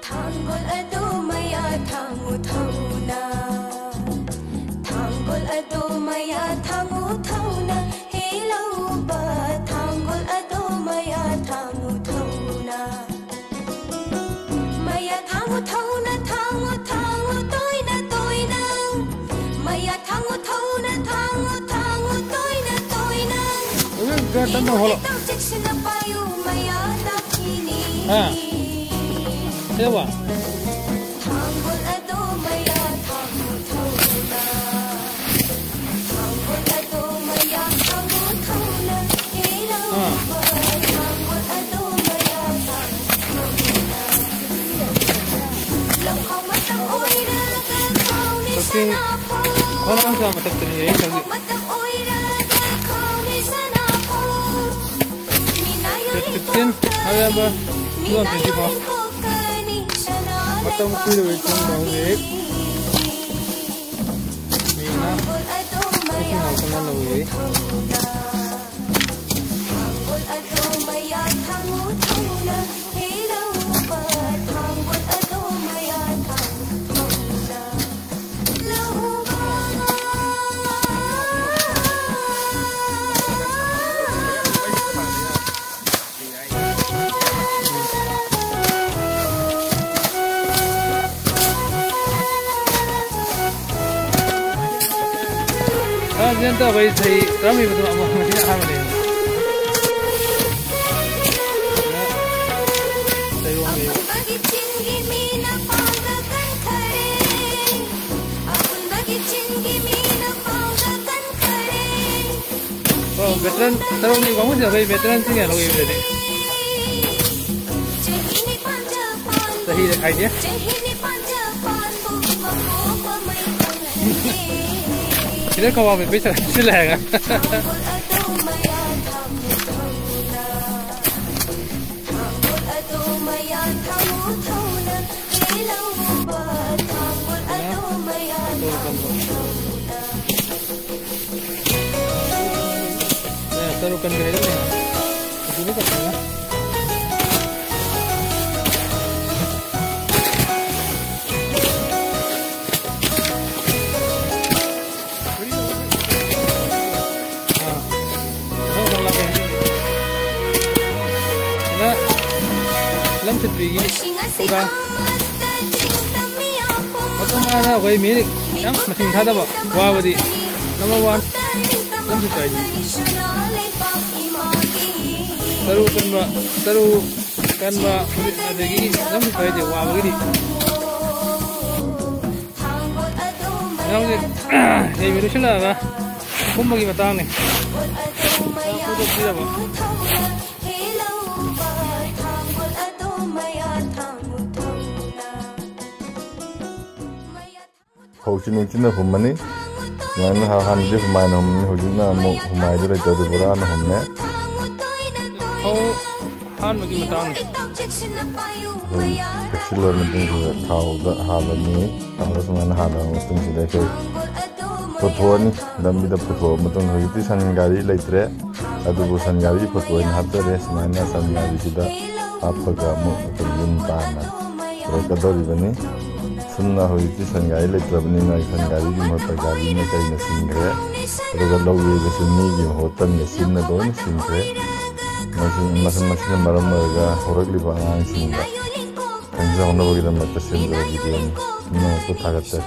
Tanggol ado maya thangu thauna Tanggol ado maya thangu thauna Hello ba Tanggol ado maya thangu thauna Maya thangu thauna thangu thangu toina toina Maya thangu thauna thangu thangu toina toina Garden no holo Ewa Tanggol ado maya thangu thauna Tanggol ado maya thangu thauna Hello ba Tanggol ado maya thangu thauna Lam khao matam oira ka khao ni sana po Orang sama tak terjadi lagi. Matam oira ka khao ni sana po Tertikin ada apa? Dua principal. Matang kuil itu bangkit. Mina, mungkin aku kenal lagi. Jangan tahu bayi saya kami betul apa masih apa ni. Saya orang ni. Oh, veteran, terus ni kamu siapa veteran sini ya logi berarti. Sahih dah kaya. Kita kau ambil besar silakan. Taruhkan ke dalam ni. Ini katanya. Lam thịt vị uga atau mana wai milik yang masih ada apa wah badi number 1 lam thịt kai taru kan ba kulit ada gini lam thịt kai je wah badi yang ni ni miru sila ka kum bagi batang ni aku tu tidak apa Housin China Humani, Nan Hanji Human Hujina Humayra Jadurana Humne. Oh, Han bagi matang. Kecil orang tahu dah halani, harus mana halang mesti sudah ke. Fotoan dan bila foto, matang itu sanggari letre, ada bukan sanggari fotoan harta res mana sanggari sudah apa kamu kerjun tanah. Mereka dari mana? Sunna hoiti sangai le trabni na sangai gi mota gari ne kai na singre roga logi ge sunni gi hotan ne sinna don singre masan maram ga horagli ba ang singa kanja hono bogi da mata sindra gi no ko tagatte